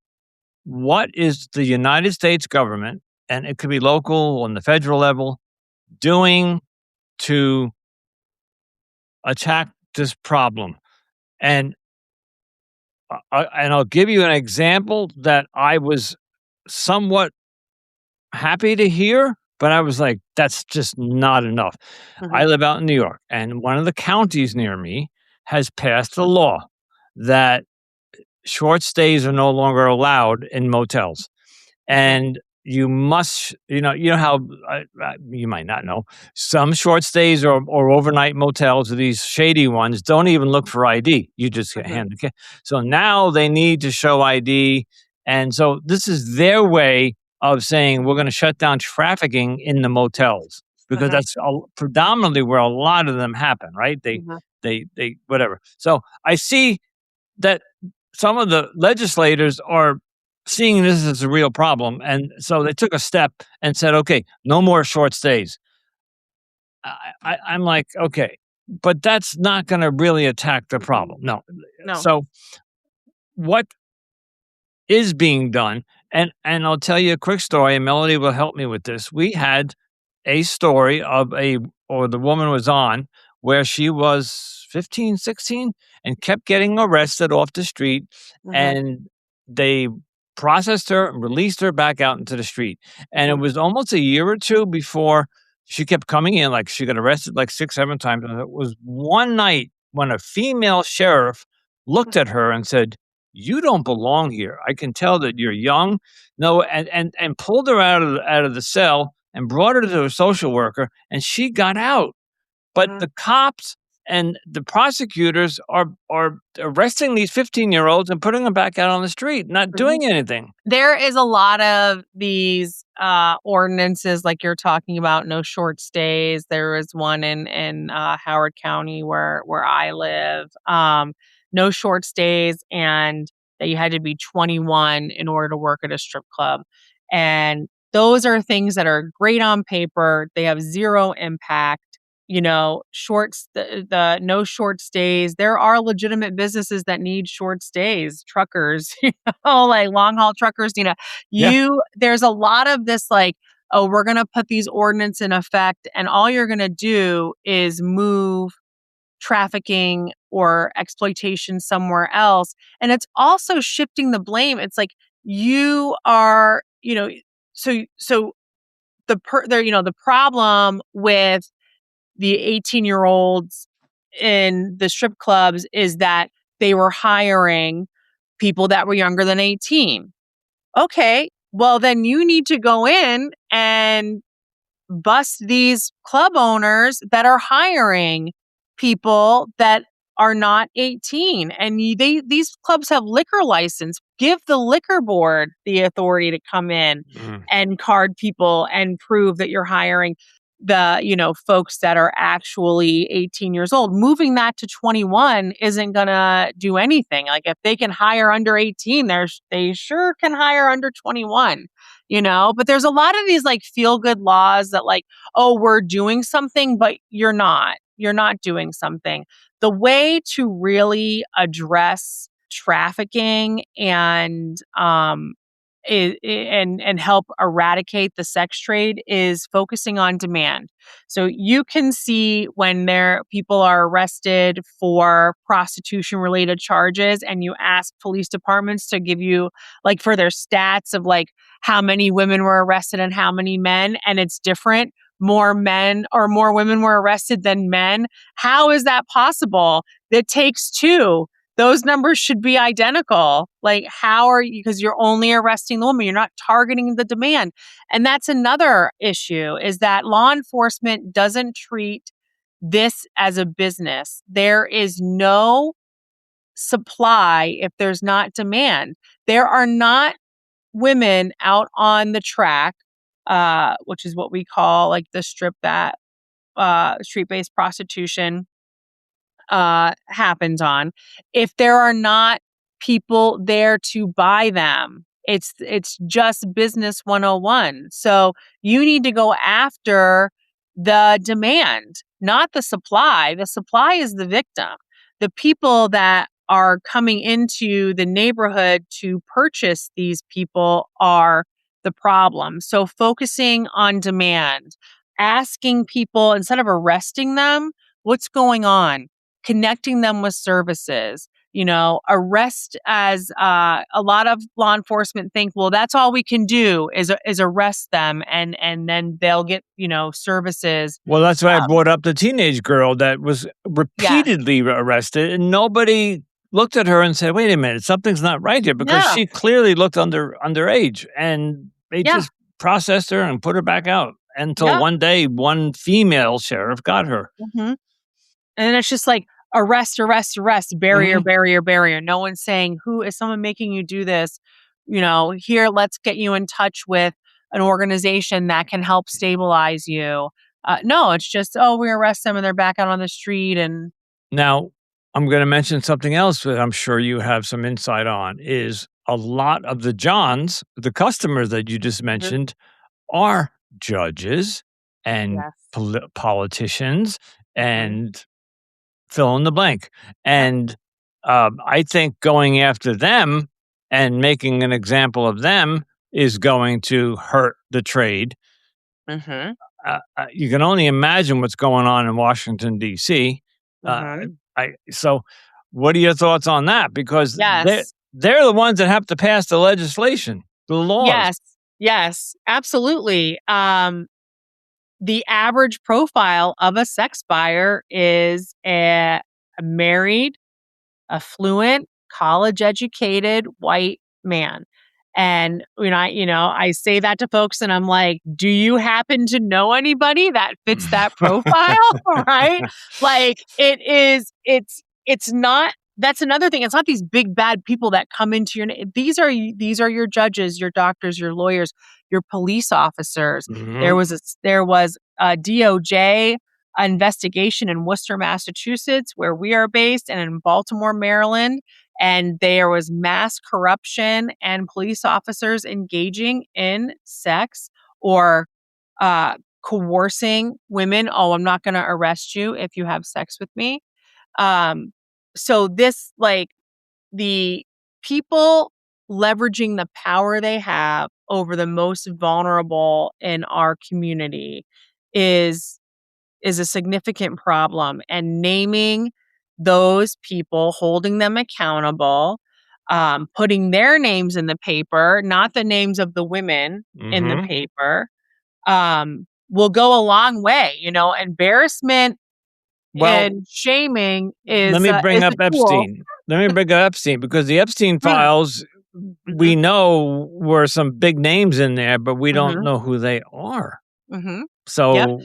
What is the United States government, and it could be local on the federal level, doing to attack this problem? And I'll give you an example that I was somewhat happy to hear, but I was like, that's just not enough. I Mhm. live out in New York, and one of the counties near me has passed a law that short stays are no longer allowed in motels. Mhm. And you must, you know how you might not know, some short stays or overnight motels, or these shady ones, don't even look for ID. You just get Mhm. handed. So now they need to show ID, and so this is their way of saying we're going to shut down trafficking in the motels because Mhm. that's predominantly where a lot of them happen, right? Mhm. They whatever. So I see that some of the legislators are seeing this as a real problem. And so they took a step and said, okay, no more short stays. I'm like, okay, but that's not going to really attack the problem. No. No. So what is being done? And I'll tell you a quick story, and Melody will help me with this. We had a story or the woman was on where she was 15, 16, and kept getting arrested off the street, Mhm. and they processed her and released her back out into the street. And it Mhm. was almost a year or two before she kept coming in. Like, she got arrested like 6, 7 times. And it was one night when a female sheriff looked at her and said, "You don't belong here. I can tell that you're young." No, and pulled her out of the cell and brought her to a social worker, and she got out. But Mhm. the cops and the prosecutors are arresting these 15-year-olds and putting them back out on the street, not Mhm. doing anything. There is a lot of these ordinances like you're talking about, no short stays. There is one in Howard County where I live. No short stays, and that you had to be 21 in order to work at a strip club. And those are things that are great on paper. They have zero impact. The no short stays. There are legitimate businesses that need short stays, truckers, like long haul truckers, Yeah. there's a lot of this like, oh, we're going to put these ordinance in effect, and all you're going to do is move trafficking or exploitation somewhere else. And it's also shifting the blame. It's like you are, so the problem with the 18-year-olds in the strip clubs is that they were hiring people that were younger than 18. Okay, well, then you need to go in and bust these club owners that are hiring people that are not 18. And these clubs have liquor license. Give the liquor board the authority to come in Mhm. and card people and prove that you're hiring the folks that are actually 18 years old. Moving that to 21 isn't going to do anything. Like, if they can hire under 18, they sure can hire under 21. But there's a lot of these like feel good laws that, like, oh, we're doing something, but you're not doing something. The way to really address trafficking and help eradicate the sex trade is focusing on demand. So you can see when people are arrested for prostitution related charges, and you ask police departments to give you, like, for their stats of like how many women were arrested and how many men, and it's different. More men or more women were arrested than men. How is that possible? It takes two. Those numbers should be identical. Like, how are you? Because you're only arresting the woman, you're not targeting the demand. And that's another issue, is that law enforcement doesn't treat this as a business. There is no supply if there's not demand. There are not women out on the track, which is what we call like the street-based prostitution happens on, if there are not people there to buy them. It's just business 101. So you need to go after the demand, not the supply. The supply is the victim. The people that are coming into the neighborhood to purchase these people are the problem. So focusing on demand, asking people instead of arresting them, what's going on? Connecting them with services, arrest as a lot of law enforcement think, well, that's all we can do is arrest them, and then they'll get services. Well, that's why I Um, brought up the teenage girl that was yes, repeatedly arrested, and nobody looked at her and said, "Wait a minute, something's not right here," because yeah, she clearly looked underage, and they yeah, just processed her and put her back out until yeah. one day, one female sheriff got her. hmm And it's just like arrest, arrest, arrest, barrier, Mhm. barrier, barrier. No one's saying, who is someone making you do this? Here, let's get you in touch with an organization that can help stabilize you. No, it's just, oh, we arrest them and they're back out on the street. And Now, I'm gonna mention something else that I'm sure you have some insight on, is a lot of the Johns, the customers that you just Mhm. mentioned, are judges and Yes. politicians hmm and fill in the blank. Yep. And I think going after them and making an example of them is going to hurt the trade. hmm You can only imagine what's going on in Washington D.C. Uh, hmm so, what are your thoughts on that? Because Yes. they're the ones that have to pass the legislation, the laws. Yes. Yes. Absolutely. The average profile of a sex buyer is a married, affluent, college-educated white man. And I say that to folks and I'm like, "Do you happen to know anybody that fits that profile?" Right? Like, it's not that's another thing. It's not these big bad people that come into your these are your judges, your doctors, your lawyers, your police officers. Mhm. There was a DOJ investigation in Worcester, Massachusetts, where we are based, and in Baltimore, Maryland. And there was mass corruption and police officers engaging in sex or coercing women. Oh, I'm not going to arrest you if you have sex with me. Um, so the people leveraging the power they have over the most vulnerable in our community is is a significant problem, and naming those people, holding them accountable, putting their names in the paper, not the names of the women in the Mhm. paper, will go a long way. Embarrassment Well, and shaming let me bring is a up tool. Epstein. Let me bring up Epstein because the Epstein Mm, files we mhm, know were some big names in there, but we don't mhm, know who they are. mhm. Yep. So,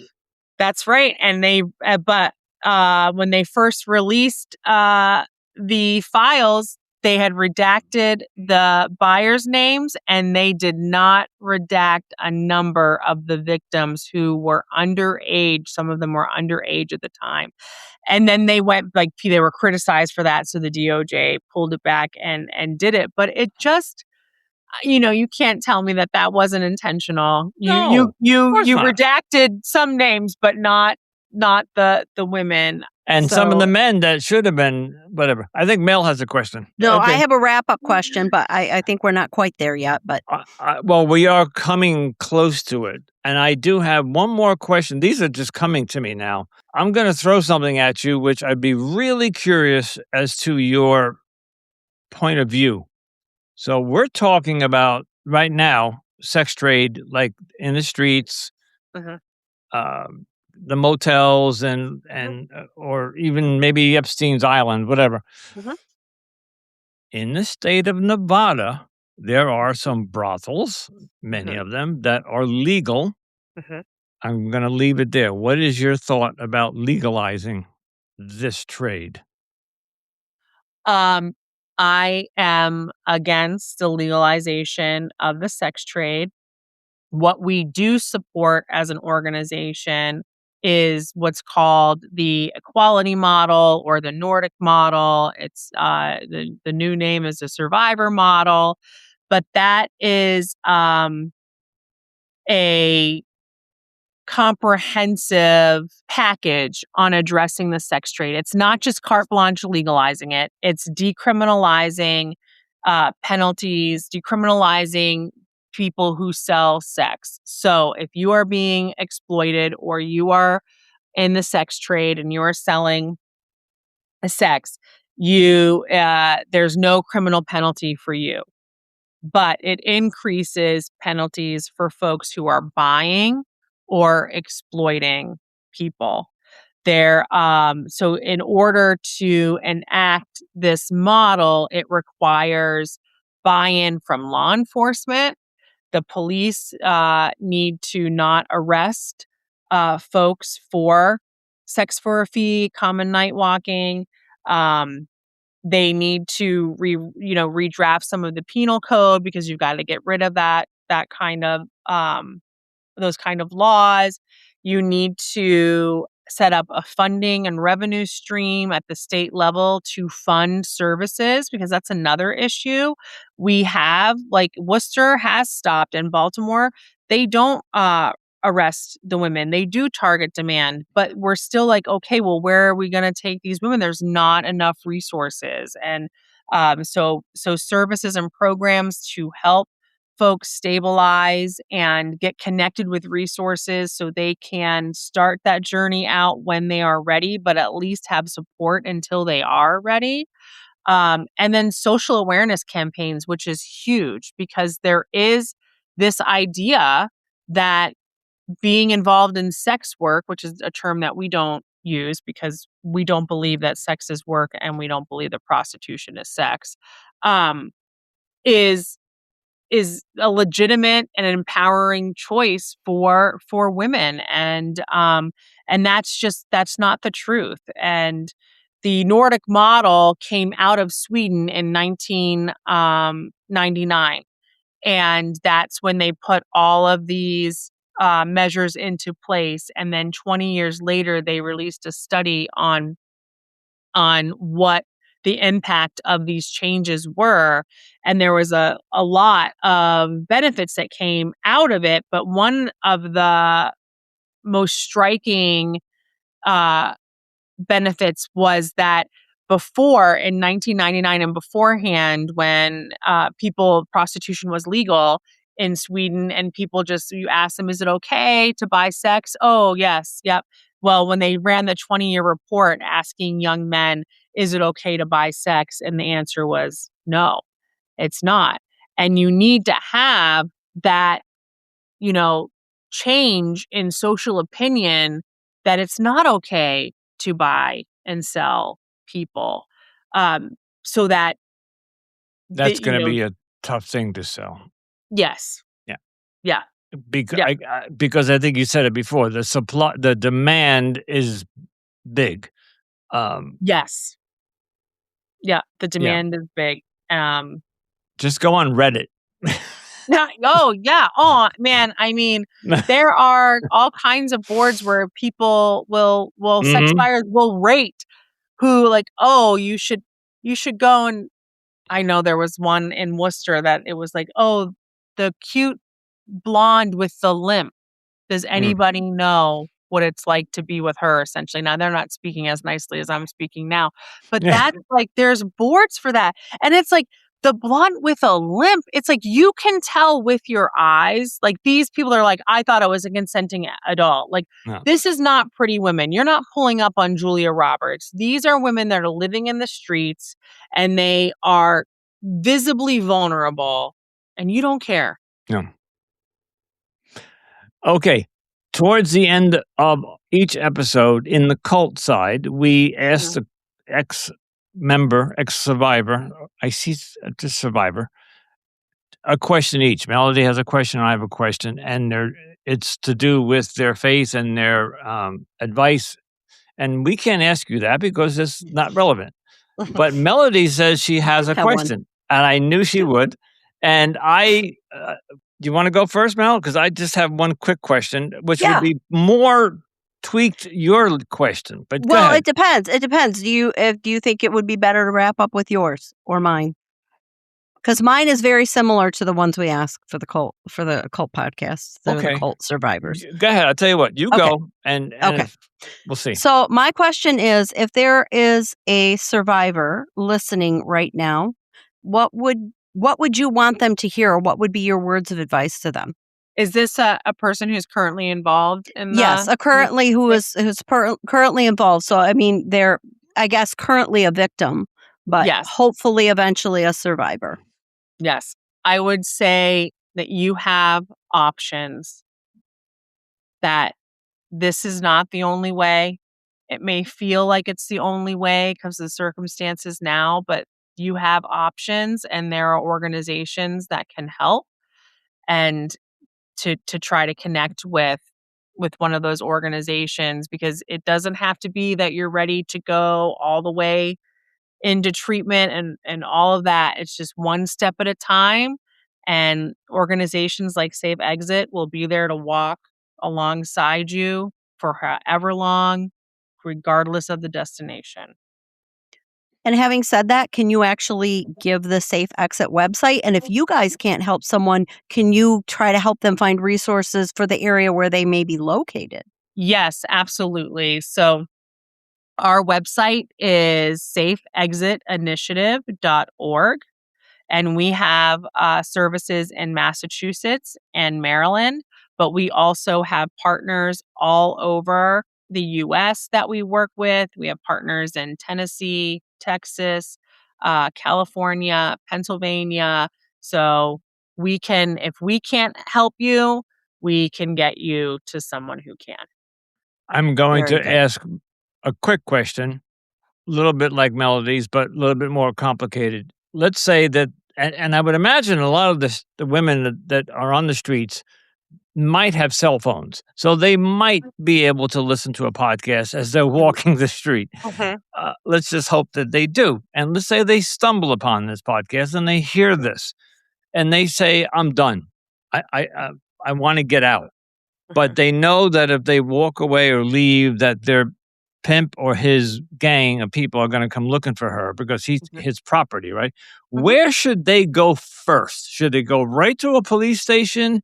That's right, and when they first released, the files, they had redacted the buyers' names, and they did not redact a number of the victims who were underage. Some of them were underage at the time, and then they were criticized for that, so the DOJ pulled it back and did it, but it just you can't tell me that that wasn't intentional. You no, you of you course you not. redacted some names, but not the women. And some of the So men that should have been whatever. I think Mel has a question. No, I Okay. have a wrap up question, but I think we're not quite there yet. But Well, we are coming close to it. And I do have one more question. These are just coming to me now. I'm going to throw something at you, which I'd be really curious as to your point of view. So, we're talking about right now sex trade, like in the streets, Mhm, um, the motels, and mhm, or even maybe Epstein's Island, whatever. mhm, In the state of Nevada, there are some brothels, many mhm, of them that are legal. mhm. I'm going to leave it there. What is your thought about legalizing this trade? Um, I am against the legalization of the sex trade. What we do support as an organization is what's called the equality model or the Nordic model. It's the new name is the survivor model, but that is a comprehensive package on addressing the sex trade. It's not just carte blanche legalizing it, it's decriminalizing penalties, decriminalizing people who sell sex. So if you are being exploited or you are in the sex trade and you are selling sex, there's no criminal penalty for you, but it increases penalties for folks who are buying or exploiting people. So in order to enact this model, it requires buy-in from law enforcement. The police need to not arrest folks for sex for a fee, common night walking. They need to redraft some of the penal code, because you've got to get rid of that kind of those kind of laws. You need to set up a funding and revenue stream at the state level to fund services, because that's another issue. We have, like, Worcester has stopped, and Baltimore, they don't arrest the women. They do target demand, but we're still like, okay, well, where are we going to take these women? There's not enough resources. And so services and programs to help folks stabilize and get connected with resources so they can start that journey out when they are ready, but at least have support until they are ready. And then social awareness campaigns, which is huge, because there is this idea that being involved in sex work, which is a term that we don't use because we don't believe that sex is work and we don't believe that prostitution is sex, is a legitimate and an empowering choice for women. And that's not the truth. And the Nordic model came out of Sweden in 1999. And that's when they put all of these measures into place. And then 20 years later, they released a study on what the impact of these changes were. And there was a lot of benefits that came out of it. But one of the most striking benefits was that before, in 1999 and beforehand, when prostitution was legal in Sweden, and you ask them, is it okay to buy sex? Oh, yes. Yep. Well, when they ran the 20-year report asking young men, is it okay to buy sex? And the answer was no, it's not. And you need to have that, change in social opinion, that it's not okay to buy and sell people. So that That's going to be a tough thing to sell. Yes. Yeah. Yeah. Because I think you said it before, the demand is big. Yes. Yeah, the demand is big. Just go on Reddit. Oh, yeah. Oh, man. I mean, there are all kinds of boards where people sex buyers will rate who, like, oh, you should go. And I know there was one in Worcester that it was like, oh, the cute blonde with the limp. Does anybody know what it's like to be with her, essentially? Now, they're not speaking as nicely as I'm speaking now, but that's like, there's boards for that. And it's like, the blonde with a limp, it's like, you can tell with your eyes. Like, these people are like, I thought I was a consenting adult. Like, This is not Pretty Women. You're not pulling up on Julia Roberts. These are women that are living in the streets, and they are visibly vulnerable, and you don't care. No. Okay. Towards the end of each episode, in the cult side, we ask the ex-survivor, I see just survivor, a question each. Melody has a question, I have a question, and it's to do with their faith and their advice. And we can't ask you that because it's not relevant. But Melody says she has a question, and I knew she would. And do you want to go first, Mel? Because I just have one quick question, which would be more tweaked your question. But go ahead. It depends. It depends. Do you think it would be better to wrap up with yours or mine? Because mine is very similar to the ones we ask for the cult podcast. The cult survivors. Go ahead. I'll tell you what. You go, and we'll see. So my question is, if there is a survivor listening right now, what would you want them to hear, or what would be your words of advice to them? Is this a person who's currently involved in Yes, who's currently involved. So I mean, they're, I guess, currently a victim but Yes. hopefully eventually a survivor. Yes. I would say that you have options, that this is not the only way. It may feel like it's the only way because of the circumstances now, but you have options and there are organizations that can help, and to try to connect with one of those organizations, because it doesn't have to be that you're ready to go all the way into treatment and all of that. It's just one step at a time, and organizations like Safe Exit will be there to walk alongside you for however long, regardless of the destination. And having said that, can you actually give the Safe Exit website? And if you guys can't help someone, can you try to help them find resources for the area where they may be located? Yes, absolutely. So our website is safeexitinitiative.org. And we have services in Massachusetts and Maryland, but we also have partners all over the US that we work with. We have partners in Tennessee, Texas, California, Pennsylvania. So if we can't help you, we can get you to someone who can. I'm going Very to good. ask a quick question, a little bit like Melody's, but a little bit more complicated. Let's say that, and I would imagine a lot of the women that are on the streets might have cell phones, so they might be able to listen to a podcast as they're walking the street. Mhm. Let's just hope that they do. And let's say they stumble upon this podcast and they hear this and they say, "I'm done. I want to get out." But they know that if they walk away or leave, that their pimp or his gang of people are going to come looking for her because he's Mhm. his property, right? Mhm. Where should they go first? Should they go right to a police station,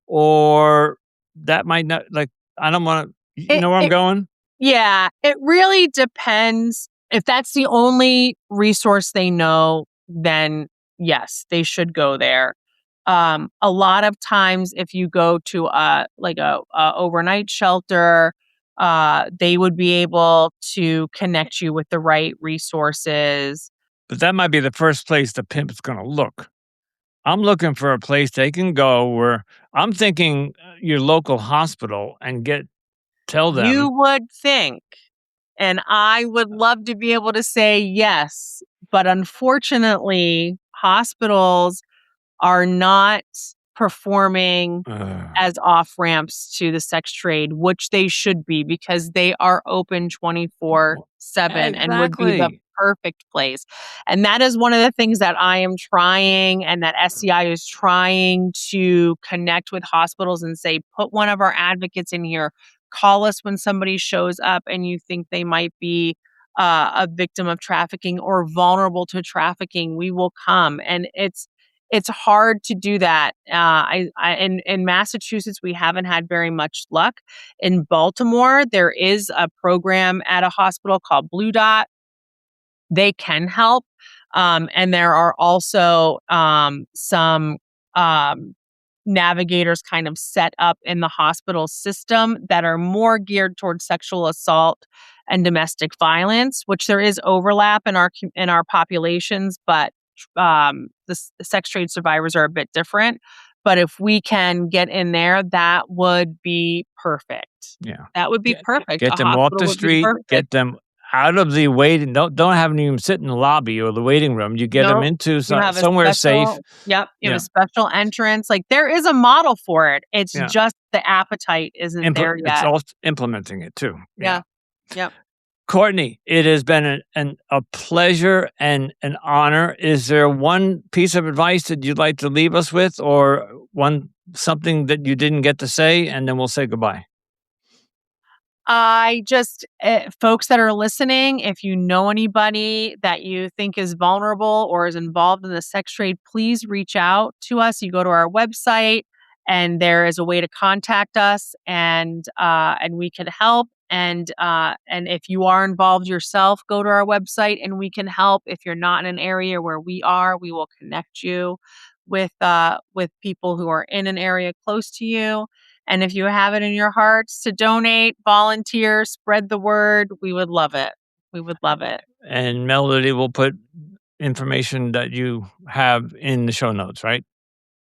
or that might not, like, I don't want to, you It know where I'm it going? Yeah, it really depends. If that's the only resource they know, then yes, they should go there. A lot of times, if you go to a overnight shelter, they would be able to connect you with the right resources. But that might be the first place the pimp's going to look. I'm looking for a place they can go where I'm thinking your local hospital and tell You them. would think, and I would love to be able to say yes, but unfortunately, hospitals are not performing uh, as off ramps to the sex trade, which they should be, because they are open 24/7 and would be the exactly. perfect place. And that is one of the things that I am trying, and that SCI is trying to connect with hospitals and say, put one of our advocates in here. Call us when somebody shows up and you think they might be a victim of trafficking or vulnerable to trafficking. We will come. And it's hard to do that. In Massachusetts, we haven't had very much luck. In Baltimore, there is a program at a hospital called Blue Dot. They can help, and there are also some um, navigators kind of set up in the hospital system that are more geared towards sexual assault and domestic violence, which there is overlap in our populations, but the sex trade survivors are a bit different. But if we can get in there, that would be perfect. Yeah. That would be perfect. Get A them off hospital the would be street, perfect. get them out of the waiting. Don't have them even sit in the lobby or the waiting room. You get them No, into you have a somewhere safe. you have a Yeah. special entrance. Like, there is a model for it. It's Yeah. just the appetite isn't there It's yet. all implementing it too. Yeah. Yeah. Yep. Courtney, it has been a pleasure and an honor. Is there one piece of advice that you'd like to leave us with, or something that you didn't get to say, and then we'll say goodbye? Folks that are listening, if you know anybody that you think is vulnerable or is involved in the sex trade, please reach out to us. You go to our website, and there is a way to contact us, and we can help. And if you are involved yourself, go to our website and we can help. If you're not in an area where we are, we will connect you with people who are in an area close to you. And if you have it in your hearts to donate, volunteer, spread the word, we would love it. We would love it. And Melody will put information that you have in the show notes, right?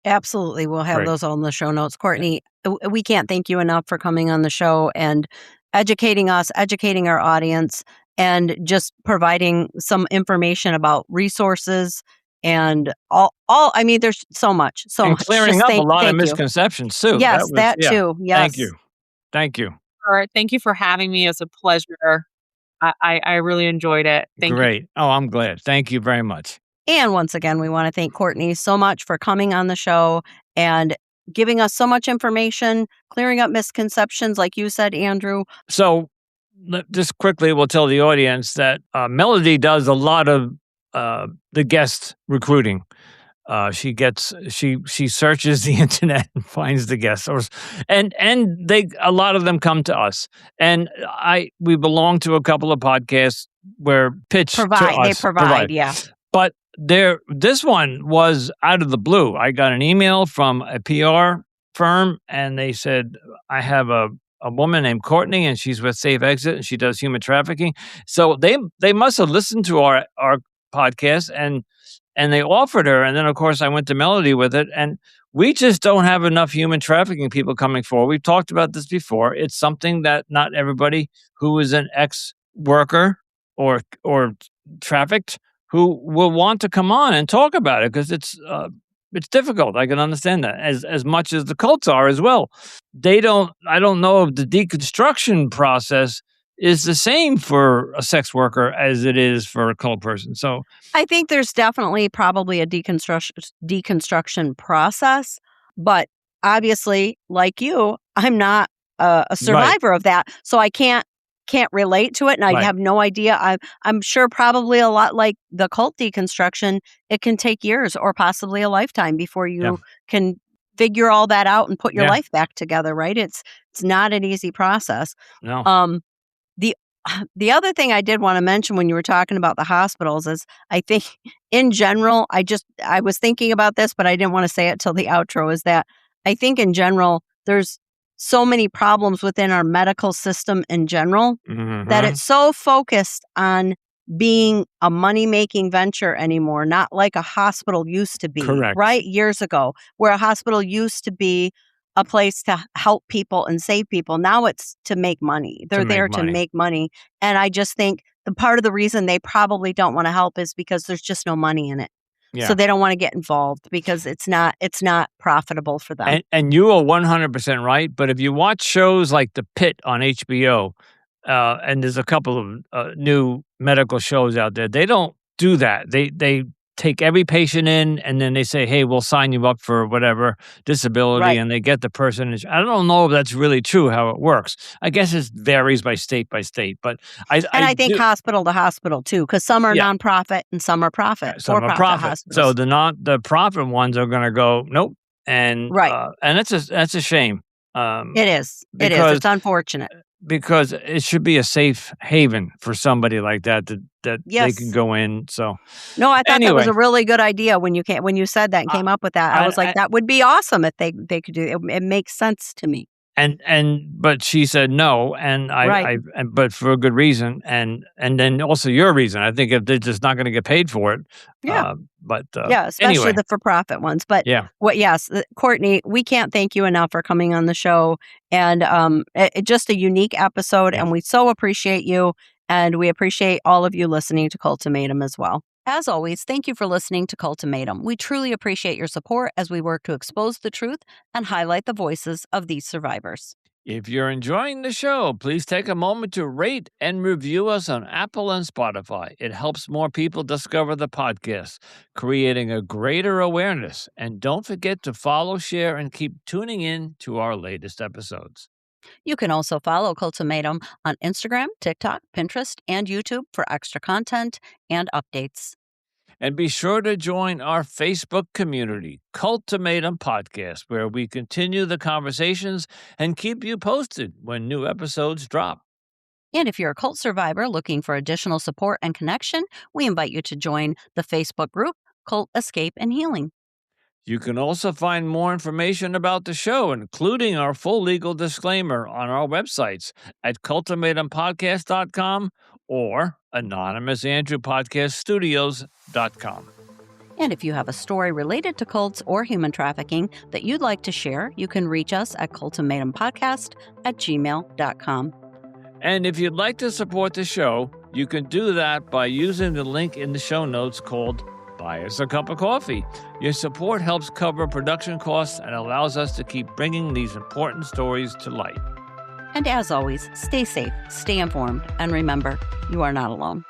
Absolutely. We'll have Great. those all in the show notes. Courtney, we can't thank you enough for coming on the show and educating us, educating our audience, and just providing some information about resources and I mean, there's so much, so And much. clearing Just up a lot of thank you. misconceptions too. That Yes, was that yeah. too. Thank Yes. you. Thank you. All right. Thank you for having me. It's a pleasure. I really enjoyed it. Thank you. Great. Oh, I'm glad. Thank you very much. And once again, we want to thank Courtney so much for coming on the show and giving us so much information, clearing up misconceptions, like you said, Andrew. So, just quickly, we'll tell the audience that Melody does a lot of the guest recruiting. She searches the internet and finds the guests, and they a lot of them come to us, and we belong to a couple of podcasts where pitch to They us provide, yeah. But this one was out of the blue. I got an email from a PR firm, and they said, I have a woman named Courtney, and she's with Safe Exit, and she does human trafficking. So they must have listened to our podcast, and they offered her. And then, of course, I went to Melody with it, and we just don't have enough human trafficking people coming forward. We've talked about this before. It's something that not everybody who is an ex-worker or trafficked who will want to come on and talk about it, because it's difficult. I can understand that, as much as the cults are as well. I don't know if the deconstruction process is the same for a sex worker as it is for a cult person. So I think there's definitely probably a deconstruction process, but obviously, like you, I'm not a survivor of that, so I can't relate to it, and I Right. have no idea. I'm sure probably a lot like the cult deconstruction, it can take years or possibly a lifetime before you can figure all that out and put your life back together, right? It's not an easy process. No. The the other thing I did want to mention when you were talking about the hospitals is I think in general, I was thinking about this, but I didn't want to say it till the outro, is that I think in general, there's so many problems within our medical system in general that it's so focused on being a money-making venture anymore, not like a hospital used to be, Correct. right? Years ago, where a hospital used to be a place to help people and save people. Now it's to make money. They're there to make money. And I just think the part of the reason they probably don't want to help is because there's just no money in it. Yeah. So they don't want to get involved because it's not profitable for them. And you are 100% right. But if you watch shows like The Pit on HBO, and there's a couple of new medical shows out there, they don't do that. They take every patient in, and then they say, hey, we'll sign you up for whatever disability, and they get the person. I don't know if that's really true how it works. I guess it varies by state, but I think hospital to hospital too, because some are nonprofit and some are profit. Some are profit. Hospitals. So the profit ones are going to go nope, and and that's a shame. It is. It's unfortunate. Because it should be a safe haven for somebody like that they can go in. So no, I thought that was a really good idea when you said that and came up with that. I was like, that would be awesome if they could do it. It makes sense to me. But she said no, and but for a good reason, and then also your reason. I think if they're just not going to get paid for it, especially the for-profit ones. But Courtney, we can't thank you enough for coming on the show, and it's just a unique episode, and we so appreciate you, and we appreciate all of you listening to Cultimatum as well. As always, thank you for listening to Cultimatum. We truly appreciate your support as we work to expose the truth and highlight the voices of these survivors. If you're enjoying the show, please take a moment to rate and review us on Apple and Spotify. It helps more people discover the podcast, creating a greater awareness. And don't forget to follow, share, and keep tuning in to our latest episodes. You can also follow Cultimatum on Instagram, TikTok, Pinterest, and YouTube for extra content and updates. And be sure to join our Facebook community, Cultimatum Podcast, where we continue the conversations and keep you posted when new episodes drop. And if you're a cult survivor looking for additional support and connection, we invite you to join the Facebook group, Cult Escape and Healing. You can also find more information about the show, including our full legal disclaimer, on our websites at cultimatumpodcast.com or anonymousandrewpodcaststudios.com. And if you have a story related to cults or human trafficking that you'd like to share, you can reach us at cultimatumpodcast@gmail.com. And if you'd like to support the show, you can do that by using the link in the show notes called Buy Us a Cup of Coffee. Your support helps cover production costs and allows us to keep bringing these important stories to light. And as always, stay safe, stay informed, and remember, you are not alone.